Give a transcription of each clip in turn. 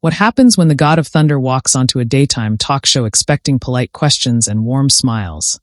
What happens when the God of Thunder walks onto a daytime talk show expecting polite questions and warm smiles,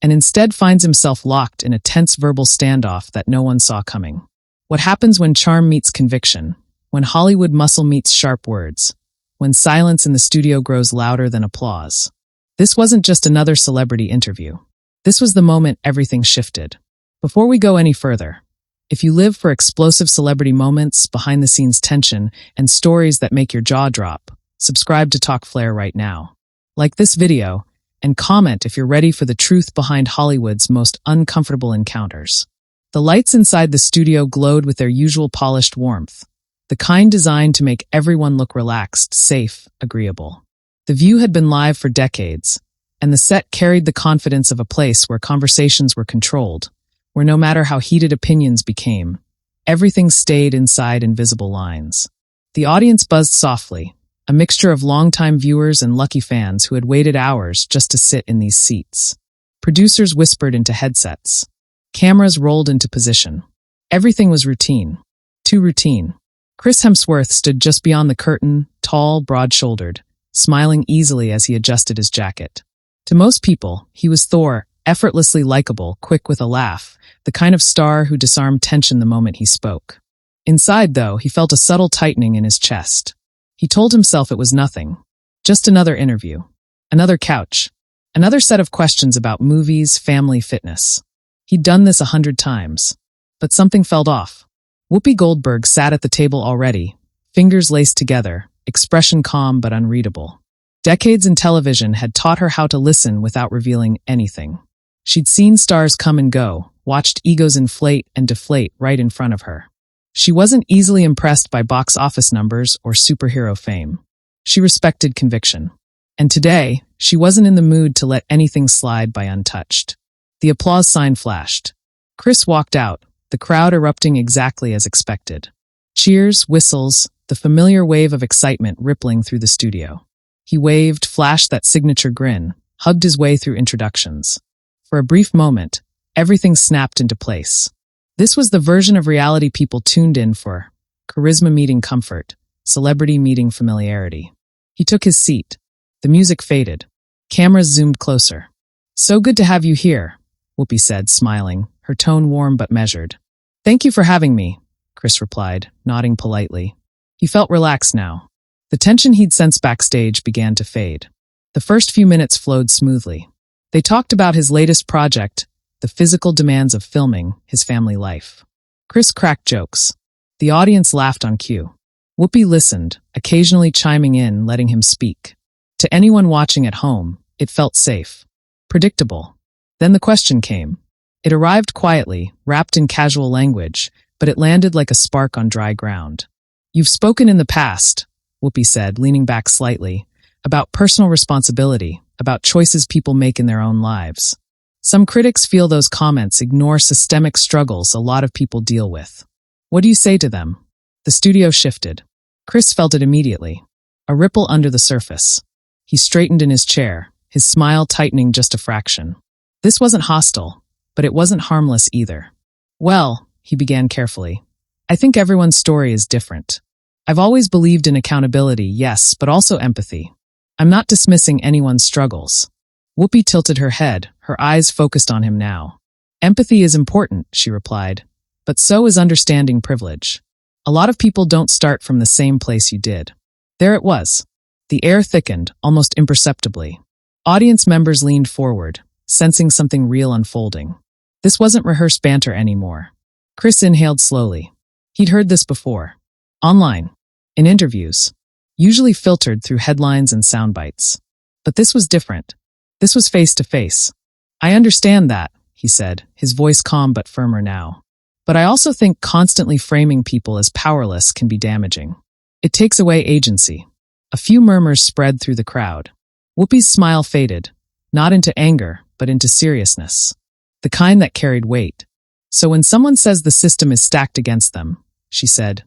and instead finds himself locked in a tense verbal standoff that no one saw coming? What happens when charm meets conviction, when Hollywood muscle meets sharp words, when silence in the studio grows louder than applause? This wasn't just another celebrity interview. This was the moment everything shifted. Before we go any further, if you live for explosive celebrity moments, behind-the-scenes tension, and stories that make your jaw drop, subscribe to Talk Flair right now. Like this video, and comment if you're ready for the truth behind Hollywood's most uncomfortable encounters. The lights inside the studio glowed with their usual polished warmth, the kind designed to make everyone look relaxed, safe, agreeable. The view had been live for decades, and the set carried the confidence of a place where conversations were controlled, where no matter how heated opinions became, everything stayed inside invisible lines. The audience buzzed softly, a mixture of longtime viewers and lucky fans who had waited hours just to sit in these seats. Producers whispered into headsets. Cameras rolled into position. Everything was routine. Too routine. Chris Hemsworth stood just beyond the curtain, tall, broad-shouldered, smiling easily as he adjusted his jacket. To most people, he was Thor, effortlessly likable, quick with a laugh, the kind of star who disarmed tension the moment he spoke. Inside, though, he felt a subtle tightening in his chest. He told himself it was nothing. Just another interview. Another couch. Another set of questions about movies, family, fitness. He'd done this 100 times. But something felt off. Whoopi Goldberg sat at the table already, fingers laced together, expression calm but unreadable. Decades in television had taught her how to listen without revealing anything. She'd seen stars come and go, watched egos inflate and deflate right in front of her. She wasn't easily impressed by box office numbers or superhero fame. She respected conviction. And today, she wasn't in the mood to let anything slide by untouched. The applause sign flashed. Chris walked out, the crowd erupting exactly as expected. Cheers, whistles, the familiar wave of excitement rippling through the studio. He waved, flashed that signature grin, hugged his way through introductions. For a brief moment, everything snapped into place. This was the version of reality people tuned in for. Charisma meeting comfort, celebrity meeting familiarity. He took his seat. The music faded. Cameras zoomed closer. "So good to have you here," Whoopi said, smiling, her tone warm but measured. "Thank you for having me," Chris replied, nodding politely. He felt relaxed now. The tension he'd sensed backstage began to fade. The first few minutes flowed smoothly. They talked about his latest project, the physical demands of filming, his family life. Chris cracked jokes. The audience laughed on cue. Whoopi listened, occasionally chiming in, letting him speak. To anyone watching at home, it felt safe. Predictable. Then the question came. It arrived quietly, wrapped in casual language, but it landed like a spark on dry ground. "You've spoken in the past," Whoopi said, leaning back slightly, "about personal responsibility, about choices people make in their own lives. Some critics feel those comments ignore systemic struggles a lot of people deal with. What do you say to them?" The studio shifted. Chris felt it immediately. A ripple under the surface. He straightened in his chair, his smile tightening just a fraction. This wasn't hostile, but it wasn't harmless either. "Well," he began carefully, "I think everyone's story is different. I've always believed in accountability, yes, but also empathy. I'm not dismissing anyone's struggles." Whoopi tilted her head, her eyes focused on him now. "Empathy is important," she replied, "but so is understanding privilege. A lot of people don't start from the same place you did." There it was. The air thickened, almost imperceptibly. Audience members leaned forward, sensing something real unfolding. This wasn't rehearsed banter anymore. Chris inhaled slowly. He'd heard this before. Online. In interviews. Usually filtered through headlines and sound bites. But this was different. This was face-to-face. "I understand that," he said, his voice calm but firmer now. "But I also think constantly framing people as powerless can be damaging. It takes away agency." A few murmurs spread through the crowd. Whoopi's smile faded, not into anger, but into seriousness. The kind that carried weight. "So when someone says the system is stacked against them," she said,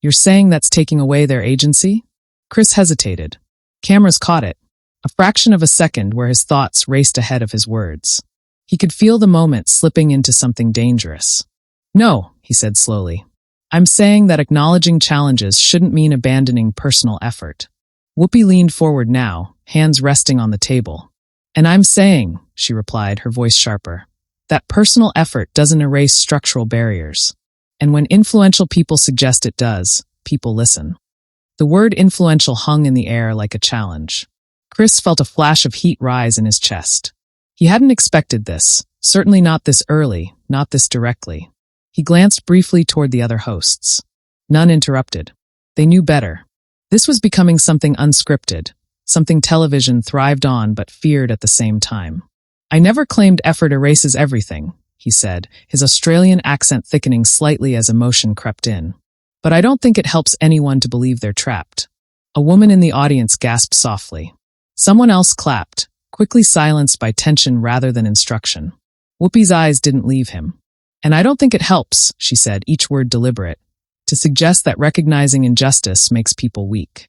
"you're saying that's taking away their agency?" Chris hesitated. Cameras caught it. A fraction of a second where his thoughts raced ahead of his words. He could feel the moment slipping into something dangerous. "No," he said slowly. I'm saying that acknowledging challenges shouldn't mean abandoning personal effort. Whoopi leaned forward now, hands resting on the table. And I'm saying, she replied, her voice sharper, that personal effort doesn't erase structural barriers. And when influential people suggest it does, people listen. The word influential hung in the air like a challenge. Chris felt a flash of heat rise in his chest. He hadn't expected this, certainly not this early, not this directly. He glanced briefly toward the other hosts. None interrupted. They knew better. This was becoming something unscripted, something television thrived on but feared at the same time. I never claimed effort erases everything, he said, his Australian accent thickening slightly as emotion crept in. But I don't think it helps anyone to believe they're trapped. A woman in the audience gasped softly. Someone else clapped, quickly silenced by tension rather than instruction. Whoopi's eyes didn't leave him. And I don't think it helps, she said, each word deliberate, to suggest that recognizing injustice makes people weak.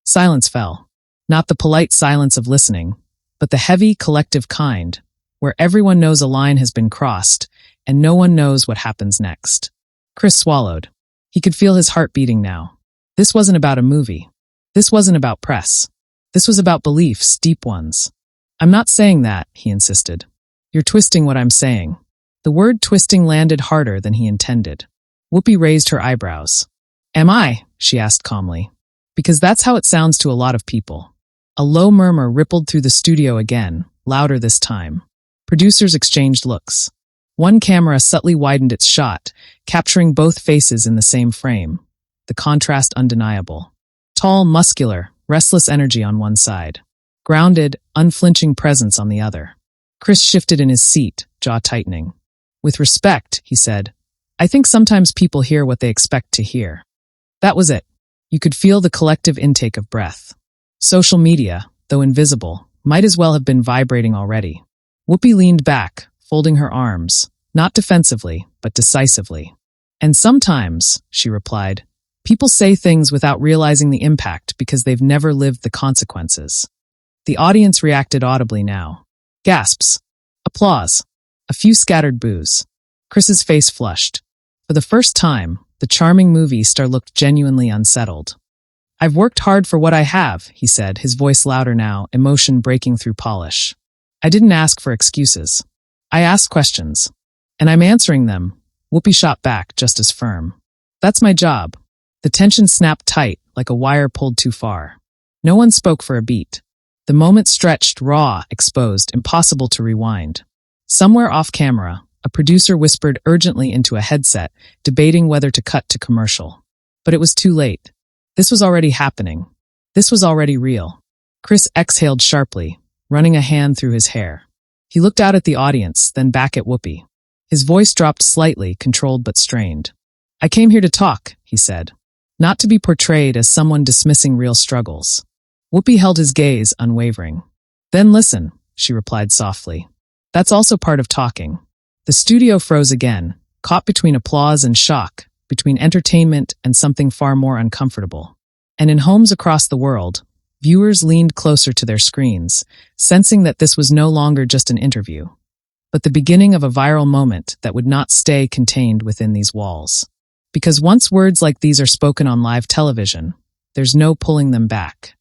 Silence fell. Not the polite silence of listening, but the heavy, collective kind, where everyone knows a line has been crossed and no one knows what happens next. Chris swallowed. He could feel his heart beating now. This wasn't about a movie. This wasn't about press. This was about beliefs, deep ones. I'm not saying that, he insisted. You're twisting what I'm saying. The word twisting landed harder than he intended. Whoopi raised her eyebrows. Am I? She asked calmly. Because that's how it sounds to a lot of people. A low murmur rippled through the studio again, louder this time. Producers exchanged looks. One camera subtly widened its shot, capturing both faces in the same frame. The contrast undeniable. Tall, muscular, restless energy on one side. Grounded, unflinching presence on the other. Chris shifted in his seat, jaw tightening. With respect, he said, I think sometimes people hear what they expect to hear. That was it. You could feel the collective intake of breath. Social media, though invisible, might as well have been vibrating already. Whoopi leaned back, folding her arms, not defensively, but decisively. And sometimes, she replied, people say things without realizing the impact because they've never lived the consequences. The audience reacted audibly now. Gasps. Applause. A few scattered boos. Chris's face flushed. For the first time, the charming movie star looked genuinely unsettled. I've worked hard for what I have, he said, his voice louder now, emotion breaking through polish. I didn't ask for excuses. I asked questions. And I'm answering them. Whoopi shot back, just as firm. That's my job. The tension snapped tight, like a wire pulled too far. No one spoke for a beat. The moment stretched, raw, exposed, impossible to rewind. Somewhere off camera, a producer whispered urgently into a headset, debating whether to cut to commercial. But it was too late. This was already happening. This was already real. Chris exhaled sharply, running a hand through his hair. He looked out at the audience, then back at Whoopi. His voice dropped slightly, controlled but strained. I came here to talk, he said. Not to be portrayed as someone dismissing real struggles. Whoopi held his gaze, unwavering. Then listen, she replied softly. That's also part of talking. The studio froze again, caught between applause and shock, between entertainment and something far more uncomfortable. And in homes across the world, viewers leaned closer to their screens, sensing that this was no longer just an interview, but the beginning of a viral moment that would not stay contained within these walls. Because once words like these are spoken on live television, there's no pulling them back.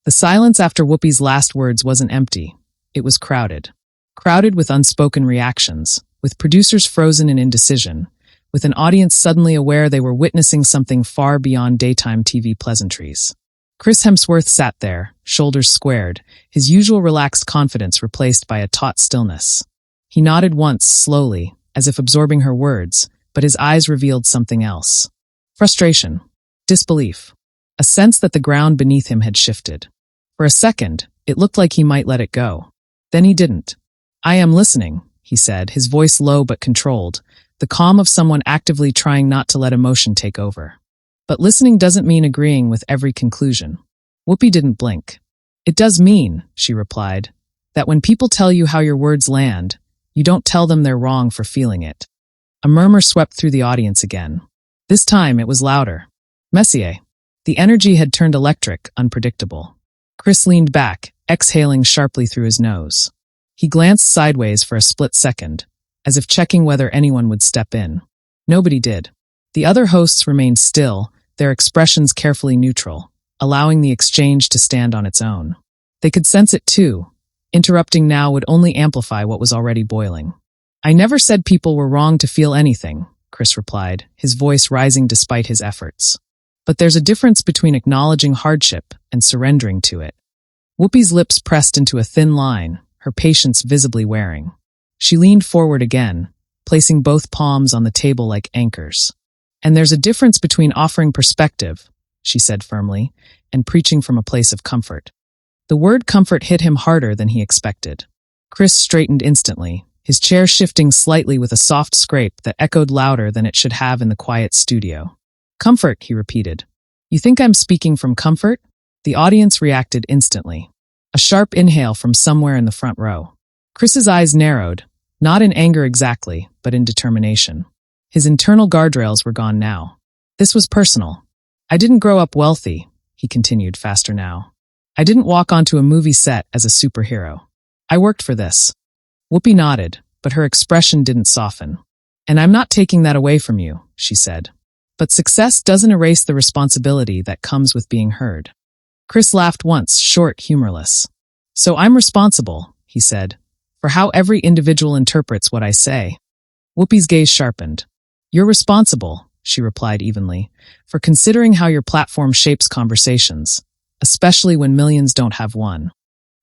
The silence after Whoopi's last words wasn't empty. It was crowded. Crowded with unspoken reactions, with producers frozen in indecision, with an audience suddenly aware they were witnessing something far beyond daytime TV pleasantries. Chris Hemsworth sat there, shoulders squared, his usual relaxed confidence replaced by a taut stillness. He nodded once, slowly, as if absorbing her words, but his eyes revealed something else. Frustration. Disbelief. A sense that the ground beneath him had shifted. For a second, it looked like he might let it go. Then he didn't. I am listening, he said, his voice low but controlled, the calm of someone actively trying not to let emotion take over. But listening doesn't mean agreeing with every conclusion. Whoopi didn't blink. It does mean, she replied, that when people tell you how your words land, you don't tell them they're wrong for feeling it. A murmur swept through the audience again. This time it was louder. Messier. The energy had turned electric, unpredictable. Chris leaned back, exhaling sharply through his nose. He glanced sideways for a split second, as if checking whether anyone would step in. Nobody did. The other hosts remained still, their expressions carefully neutral, allowing the exchange to stand on its own. They could sense it too. Interrupting now would only amplify what was already boiling. "I never said people were wrong to feel anything," Chris replied, his voice rising despite his efforts. "But there's a difference between acknowledging hardship and surrendering to it." Whoopi's lips pressed into a thin line, her patience visibly wearing. She leaned forward again, placing both palms on the table like anchors. "And there's a difference between offering perspective," she said firmly, "and preaching from a place of comfort." The word comfort hit him harder than he expected. Chris straightened instantly, his chair shifting slightly with a soft scrape that echoed louder than it should have in the quiet studio. "Comfort," he repeated. "You think I'm speaking from comfort?" The audience reacted instantly. A sharp inhale from somewhere in the front row. Chris's eyes narrowed, not in anger exactly, but in determination. His internal guardrails were gone now. This was personal. "I didn't grow up wealthy," he continued faster now. "I didn't walk onto a movie set as a superhero. I worked for this." Whoopi nodded, but her expression didn't soften. "And I'm not taking that away from you," she said. "But success doesn't erase the responsibility that comes with being heard." Chris laughed once, short, humorless. "So I'm responsible," he said, "for how every individual interprets what I say." Whoopi's gaze sharpened. "You're responsible," she replied evenly, "for considering how your platform shapes conversations, especially when millions don't have one."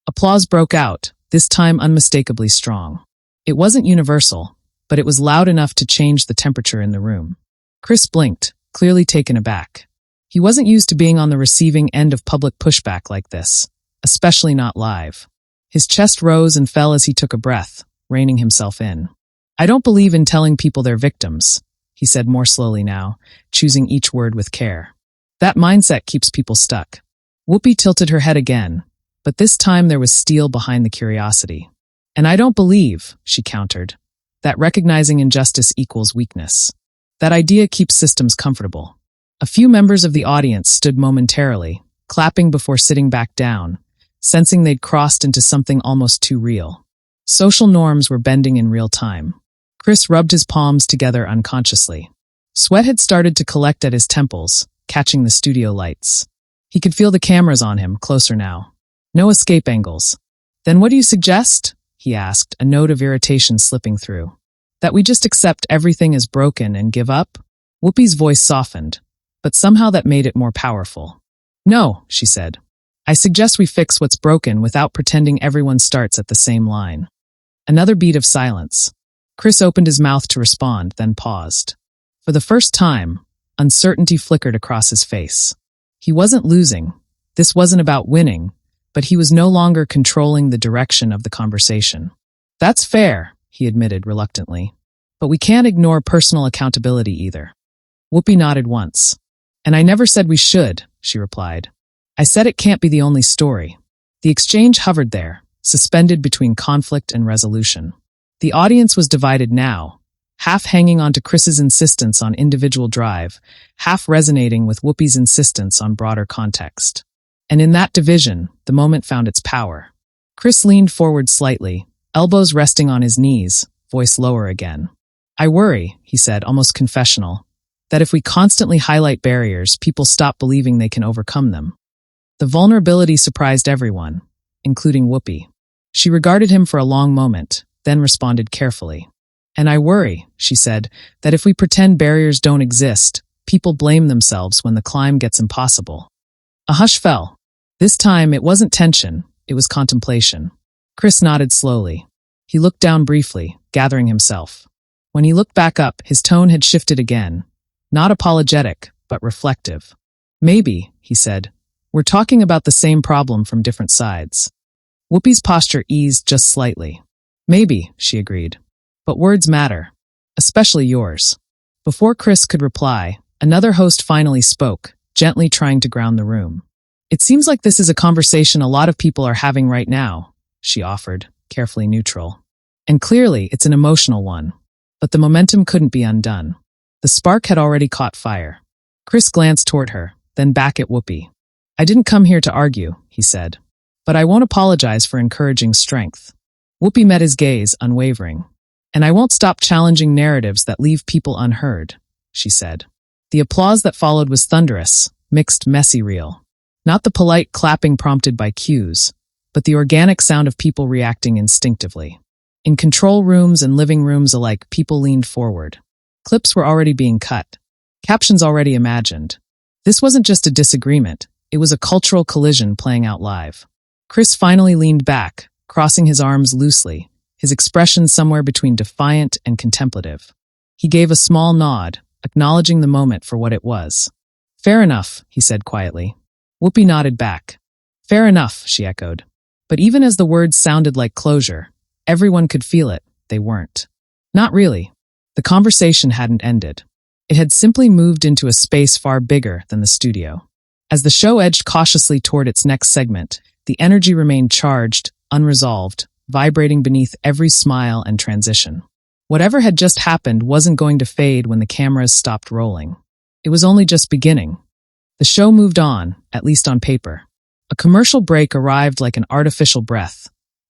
Applause broke out, this time unmistakably strong. It wasn't universal, but it was loud enough to change the temperature in the room. Chris blinked, clearly taken aback. He wasn't used to being on the receiving end of public pushback like this, especially not live. His chest rose and fell as he took a breath, reining himself in. "I don't believe in telling people they're victims," he said more slowly now, choosing each word with care. "That mindset keeps people stuck." Whoopi tilted her head again, but this time there was steel behind the curiosity. "And I don't believe," she countered, "that recognizing injustice equals weakness. That idea keeps systems comfortable." A few members of the audience stood momentarily, clapping before sitting back down, sensing they'd crossed into something almost too real. Social norms were bending in real time. Chris rubbed his palms together unconsciously. Sweat had started to collect at his temples, catching the studio lights. He could feel the cameras on him, closer now. No escape angles. "Then what do you suggest?" he asked, a note of irritation slipping through. "That we just accept everything as broken and give up?" Whoopi's voice softened, but somehow that made it more powerful. "No," she said. "I suggest we fix what's broken without pretending everyone starts at the same line." Another beat of silence. Chris opened his mouth to respond, then paused. For the first time, uncertainty flickered across his face. He wasn't losing. This wasn't about winning, but he was no longer controlling the direction of the conversation. "That's fair," he admitted reluctantly. "But we can't ignore personal accountability either." Whoopi nodded once. "And I never said we should," she replied. "I said it can't be the only story." The exchange hovered there, suspended between conflict and resolution. The audience was divided now, half hanging on to Chris's insistence on individual drive, half resonating with Whoopi's insistence on broader context. And in that division, the moment found its power. Chris leaned forward slightly, elbows resting on his knees, voice lower again. "I worry," he said, almost confessional, "that if we constantly highlight barriers, people stop believing they can overcome them." The vulnerability surprised everyone, including Whoopi. She regarded him for a long moment, then responded carefully. "And I worry," she said, "that if we pretend barriers don't exist, people blame themselves when the climb gets impossible." A hush fell. This time, it wasn't tension, it was contemplation. Chris nodded slowly. He looked down briefly, gathering himself. When he looked back up, his tone had shifted again. Not apologetic, but reflective. "Maybe," he said, "we're talking about the same problem from different sides." Whoopi's posture eased just slightly. "Maybe," she agreed. "But words matter. Especially yours." Before Chris could reply, another host finally spoke, gently trying to ground the room. "It seems like this is a conversation a lot of people are having right now," she offered, carefully neutral. "And clearly, it's an emotional one. But the momentum couldn't be undone. The spark had already caught fire." Chris glanced toward her, then back at Whoopi. "I didn't come here to argue," he said. "But I won't apologize for encouraging strength." Whoopi met his gaze, unwavering. "And I won't stop challenging narratives that leave people unheard," she said. The applause that followed was thunderous, mixed, messy, real. Not the polite clapping prompted by cues, but the organic sound of people reacting instinctively. In control rooms and living rooms alike, people leaned forward. Clips were already being cut. Captions already imagined. This wasn't just a disagreement, it was a cultural collision playing out live. Chris finally leaned back, crossing his arms loosely, his expression somewhere between defiant and contemplative. He gave a small nod, acknowledging the moment for what it was. "Fair enough," he said quietly. Whoopi nodded back. "Fair enough," she echoed. But even as the words sounded like closure, everyone could feel it, they weren't. Not really. The conversation hadn't ended. It had simply moved into a space far bigger than the studio. As the show edged cautiously toward its next segment, the energy remained charged, unresolved, vibrating beneath every smile and transition. Whatever had just happened wasn't going to fade when the cameras stopped rolling. It was only just beginning. The show moved on, at least on paper. A commercial break arrived like an artificial breath,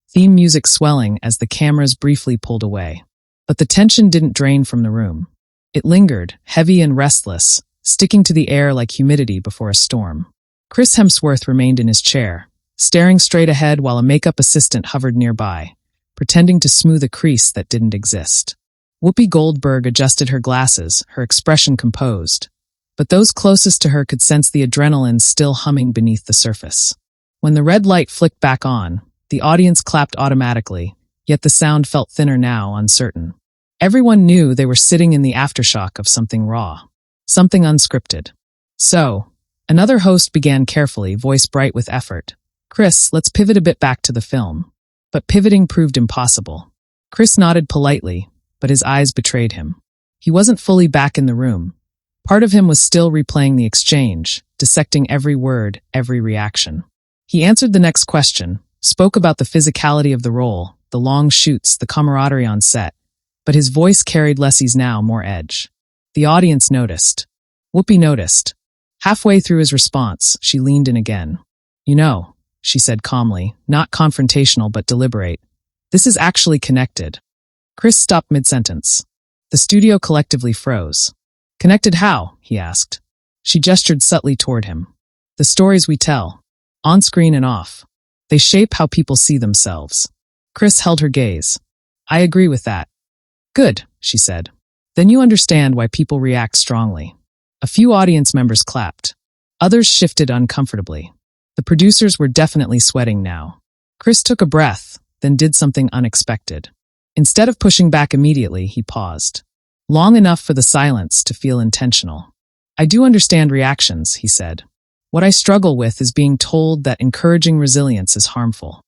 theme music swelling as the cameras briefly pulled away. But the tension didn't drain from the room. It lingered, heavy and restless, sticking to the air like humidity before a storm. Chris Hemsworth remained in his chair, staring straight ahead while a makeup assistant hovered nearby, pretending to smooth a crease that didn't exist. Whoopi Goldberg adjusted her glasses, her expression composed. But those closest to her could sense the adrenaline still humming beneath the surface. When the red light flicked back on, the audience clapped automatically, yet the sound felt thinner now, uncertain. Everyone knew they were sitting in the aftershock of something raw, something unscripted. So, another host began carefully, voice bright with effort. "Chris, let's pivot a bit back to the film." But pivoting proved impossible. Chris nodded politely, but his eyes betrayed him. He wasn't fully back in the room. Part of him was still replaying the exchange, dissecting every word, every reaction. He answered the next question, spoke about the physicality of the role, the long shoots, the camaraderie on set, but his voice carried Leslie's now more edge. The audience noticed. Whoopi noticed. Halfway through his response, she leaned in again. "You know," she said calmly, not confrontational but deliberate, "this is actually connected." Chris stopped mid-sentence. The studio collectively froze. "Connected how?" he asked. She gestured subtly toward him. "The stories we tell, on screen and off. They shape how people see themselves." Chris held her gaze. "I agree with that." "Good," she said. "Then you understand why people react strongly." A few audience members clapped. Others shifted uncomfortably. The producers were definitely sweating now. Chris took a breath, then did something unexpected. Instead of pushing back immediately, he paused. Long enough for the silence to feel intentional. "I do understand reactions," he said. "What I struggle with is being told that encouraging resilience is harmful."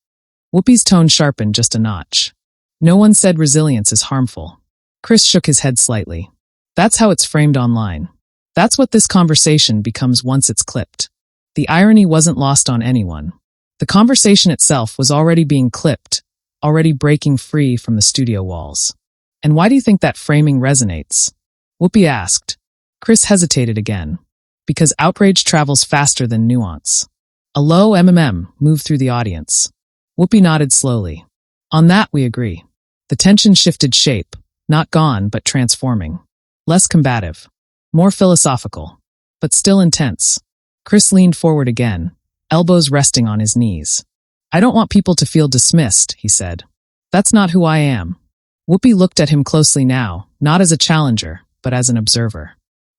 Whoopi's tone sharpened just a notch. "No one said resilience is harmful." Chris shook his head slightly. "That's how it's framed online. That's what this conversation becomes once it's clipped." The irony wasn't lost on anyone. The conversation itself was already being clipped, already breaking free from the studio walls. "And why do you think that framing resonates?" Whoopi asked. Chris hesitated again. "Because outrage travels faster than nuance." A low moved through the audience. Whoopi nodded slowly. "On that we agree." The tension shifted shape, not gone but transforming. Less combative, more philosophical, but still intense. Chris leaned forward again, elbows resting on his knees. "I don't want people to feel dismissed," he said. "That's not who I am." Whoopi looked at him closely now, not as a challenger, but as an observer.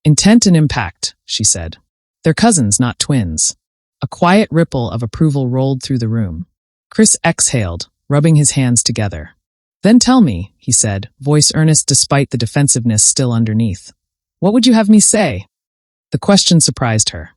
"Intent and impact," she said. "They're cousins, not twins." A quiet ripple of approval rolled through the room. Chris exhaled, rubbing his hands together. "Then tell me," he said, voice earnest despite the defensiveness still underneath. "What would you have me say?" The question surprised her.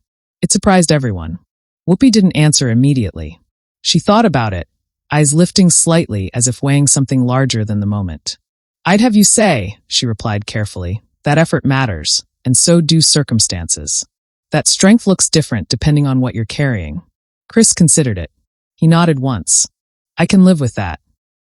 It surprised everyone. Whoopi didn't answer immediately. She thought about it, eyes lifting slightly as if weighing something larger than the moment. "I'd have you say," she replied carefully, "that effort matters, and so do circumstances. That strength looks different depending on what you're carrying." Chris considered it. He nodded once. "I can live with that."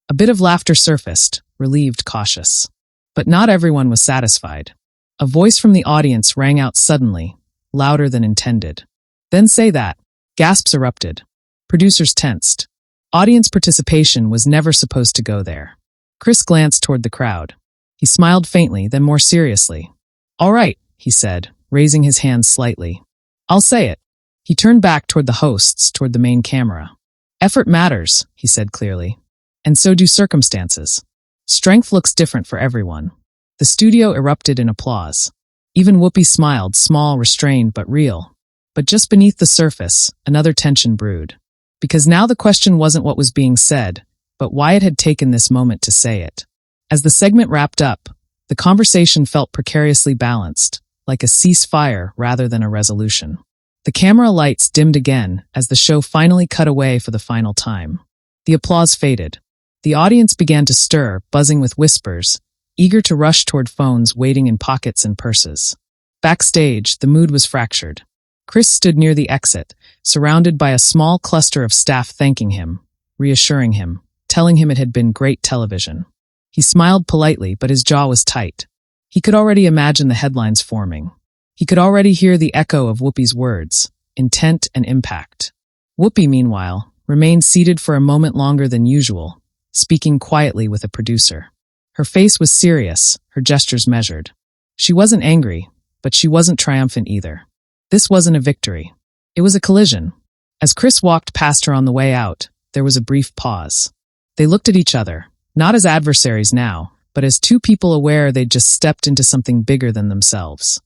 A bit of laughter surfaced, relieved, cautious. But not everyone was satisfied. A voice from the audience rang out suddenly, louder than intended. "Then say that." Gasps erupted. Producers tensed. Audience participation was never supposed to go there. Chris glanced toward the crowd. He smiled faintly, then more seriously. "All right," he said, raising his hand slightly. I'll say it. He turned back toward the hosts, toward the main camera. Effort matters, he said clearly. And so do circumstances. Strength looks different for everyone. The studio erupted in applause. Even Whoopi smiled, small, restrained, but real. But just beneath the surface, another tension brewed. Because now the question wasn't what was being said, but why it had taken this moment to say it. As the segment wrapped up, the conversation felt precariously balanced, like a ceasefire rather than a resolution. The camera lights dimmed again as the show finally cut away for the final time. The applause faded. The audience began to stir, buzzing with whispers, eager to rush toward phones waiting in pockets and purses. Backstage, the mood was fractured. Chris stood near the exit, surrounded by a small cluster of staff thanking him, reassuring him, telling him it had been great television. He smiled politely, but his jaw was tight. He could already imagine the headlines forming. He could already hear the echo of Whoopi's words, intent and impact. Whoopi, meanwhile, remained seated for a moment longer than usual, speaking quietly with a producer. Her face was serious, her gestures measured. She wasn't angry, but she wasn't triumphant either. This wasn't a victory. It was a collision. As Chris walked past her on the way out, there was a brief pause. They looked at each other, not as adversaries now, but as two people aware they'd just stepped into something bigger than themselves.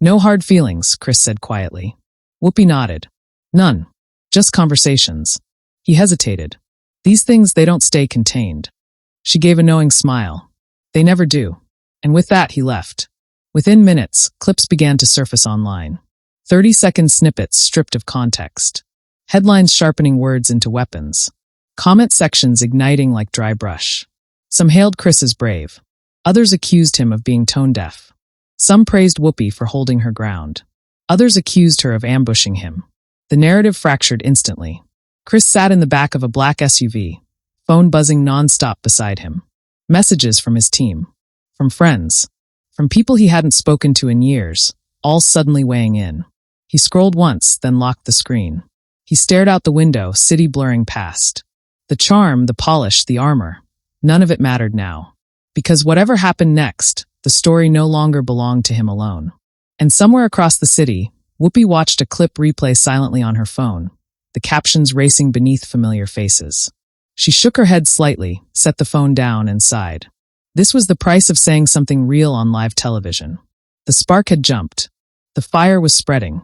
No hard feelings, Chris said quietly. Whoopi nodded. None. Just conversations. He hesitated. These things, they don't stay contained. She gave a knowing smile. They never do. And with that, he left. Within minutes, clips began to surface online. 30-second snippets stripped of context. Headlines sharpening words into weapons. Comment sections igniting like dry brush. Some hailed Chris as brave. Others accused him of being tone-deaf. Some praised Whoopi for holding her ground. Others accused her of ambushing him. The narrative fractured instantly. Chris sat in the back of a black SUV, phone buzzing non-stop beside him. Messages from his team. From friends. From people he hadn't spoken to in years, all suddenly weighing in. He scrolled once, then locked the screen. He stared out the window, city blurring past. The charm, the polish, the armor. None of it mattered now. Because whatever happened next, the story no longer belonged to him alone. And somewhere across the city, Whoopi watched a clip replay silently on her phone, the captions racing beneath familiar faces. She shook her head slightly, set the phone down, and sighed. This was the price of saying something real on live television. The spark had jumped. The fire was spreading.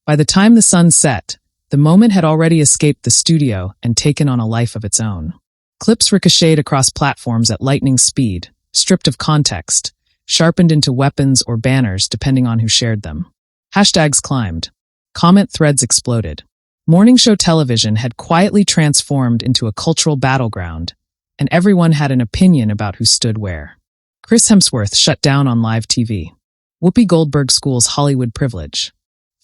By the time the sun set, the moment had already escaped the studio and taken on a life of its own. Clips ricocheted across platforms at lightning speed, stripped of context, sharpened into weapons or banners depending on who shared them. Hashtags climbed. Comment threads exploded. Morning show television had quietly transformed into a cultural battleground, and everyone had an opinion about who stood where. Chris Hemsworth shut down on live TV. Whoopi Goldberg schools Hollywood privilege.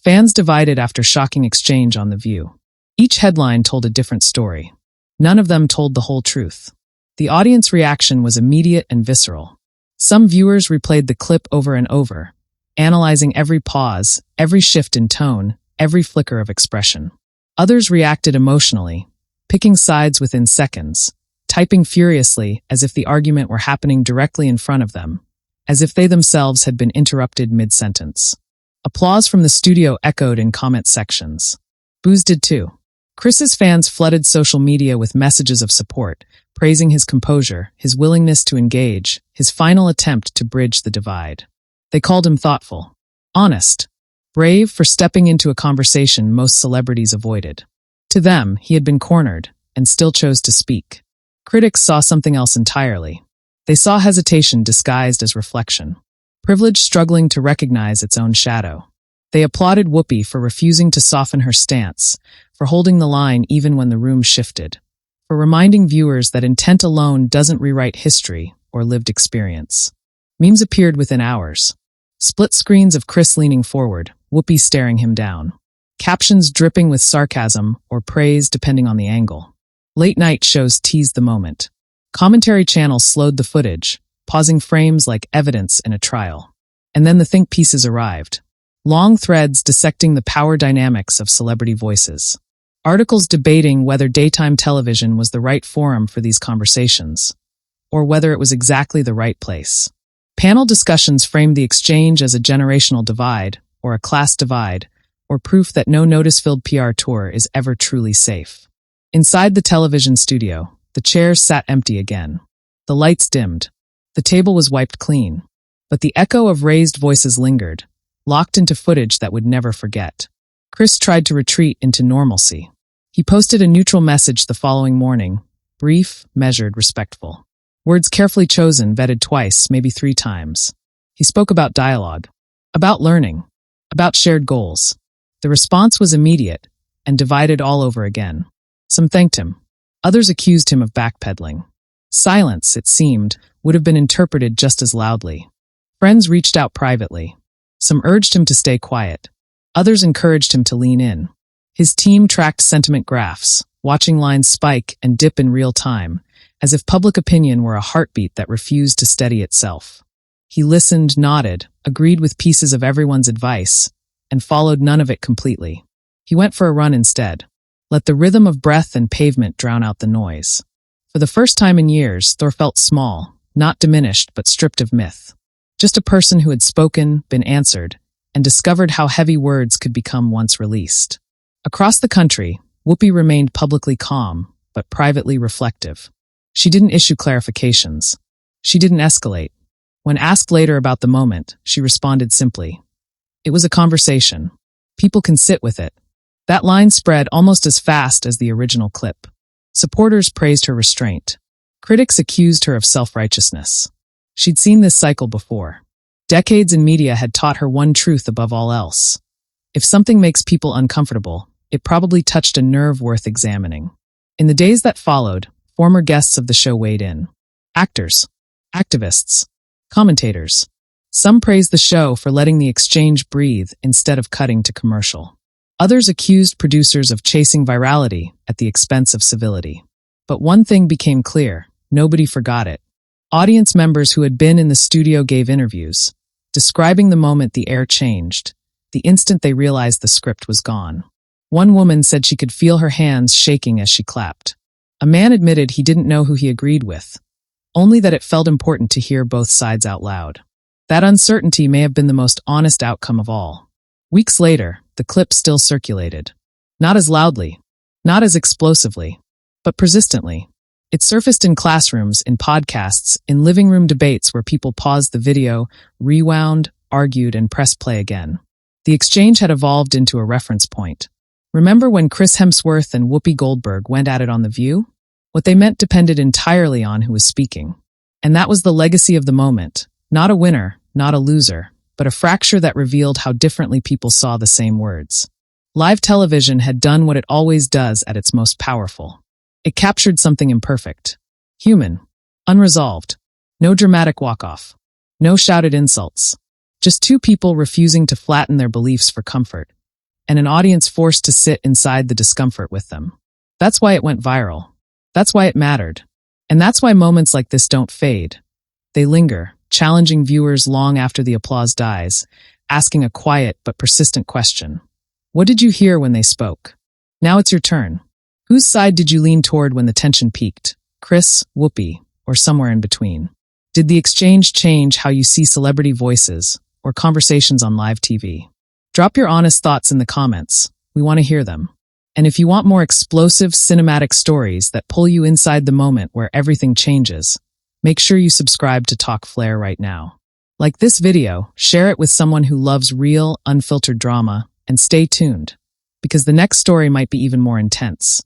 Fans divided after shocking exchange on The View. Each headline told a different story. None of them told the whole truth. The audience reaction was immediate and visceral. Some viewers replayed the clip over and over, analyzing every pause, every shift in tone, every flicker of expression. Others reacted emotionally, picking sides within seconds, typing furiously as if the argument were happening directly in front of them, as if they themselves had been interrupted mid-sentence. Applause from the studio echoed in comment sections. Booze did too. Chris's fans flooded social media with messages of support, praising his composure, his willingness to engage, his final attempt to bridge the divide. They called him thoughtful, honest, brave for stepping into a conversation most celebrities avoided. To them, he had been cornered and still chose to speak. Critics saw something else entirely. They saw hesitation disguised as reflection, privilege struggling to recognize its own shadow. They applauded Whoopi for refusing to soften her stance, for holding the line even when the room shifted, for reminding viewers that intent alone doesn't rewrite history or lived experience. Memes appeared within hours. Split screens of Chris leaning forward, Whoopi staring him down. Captions dripping with sarcasm or praise depending on the angle. Late-night shows teased the moment. Commentary channels slowed the footage, pausing frames like evidence in a trial. And then the think pieces arrived. Long threads dissecting the power dynamics of celebrity voices. Articles debating whether daytime television was the right forum for these conversations, or whether it was exactly the right place. Panel discussions framed the exchange as a generational divide, or a class divide, or proof that no notice-filled PR tour is ever truly safe. Inside the television studio, the chairs sat empty again. The lights dimmed. The table was wiped clean. But the echo of raised voices lingered, locked into footage that would never forget. Chris tried to retreat into normalcy. He posted a neutral message the following morning, brief, measured, respectful. Words carefully chosen, vetted twice, maybe 3 times. He spoke about dialogue, about learning, about shared goals. The response was immediate and divided all over again. Some thanked him. Others accused him of backpedaling. Silence, it seemed, would have been interpreted just as loudly. Friends reached out privately. Some urged him to stay quiet. Others encouraged him to lean in. His team tracked sentiment graphs, watching lines spike and dip in real time, as if public opinion were a heartbeat that refused to steady itself. He listened, nodded, agreed with pieces of everyone's advice, and followed none of it completely. He went for a run instead. Let the rhythm of breath and pavement drown out the noise. For the first time in years, Thor felt small, not diminished, but stripped of myth. Just a person who had spoken, been answered, and discovered how heavy words could become once released. Across the country, Whoopi remained publicly calm, but privately reflective. She didn't issue clarifications. She didn't escalate. When asked later about the moment, she responded simply, "It was a conversation. People can sit with it." That line spread almost as fast as the original clip. Supporters praised her restraint. Critics accused her of self-righteousness. She'd seen this cycle before. Decades in media had taught her one truth above all else. If something makes people uncomfortable, it probably touched a nerve worth examining. In the days that followed, former guests of the show weighed in. Actors, activists, commentators. Some praised the show for letting the exchange breathe instead of cutting to commercial. Others accused producers of chasing virality at the expense of civility. But one thing became clear: nobody forgot it. Audience members who had been in the studio gave interviews, describing the moment the air changed, the instant they realized the script was gone. One woman said she could feel her hands shaking as she clapped. A man admitted he didn't know who he agreed with, only that it felt important to hear both sides out loud. That uncertainty may have been the most honest outcome of all. Weeks later, the clip still circulated. Not as loudly, not as explosively, but persistently. It surfaced in classrooms, in podcasts, in living room debates where people paused the video, rewound, argued, and pressed play again. The exchange had evolved into a reference point. Remember when Chris Hemsworth and Whoopi Goldberg went at it on The View? What they meant depended entirely on who was speaking. And that was the legacy of the moment. Not a winner, not a loser, but a fracture that revealed how differently people saw the same words. Live television had done what it always does at its most powerful. It captured something imperfect, human, unresolved. No dramatic walk-off. No shouted insults. Just 2 people refusing to flatten their beliefs for comfort, and an audience forced to sit inside the discomfort with them. That's why it went viral. That's why it mattered. And that's why moments like this don't fade. They linger, challenging viewers long after the applause dies, asking a quiet but persistent question. What did you hear when they spoke? Now it's your turn. Whose side did you lean toward when the tension peaked? Chris, Whoopi, or somewhere in between? Did the exchange change how you see celebrity voices or conversations on live TV? Drop your honest thoughts in the comments. We want to hear them. And if you want more explosive, cinematic stories that pull you inside the moment where everything changes, make sure you subscribe to Talk Flair right now. Like this video, share it with someone who loves real, unfiltered drama, and stay tuned, because the next story might be even more intense.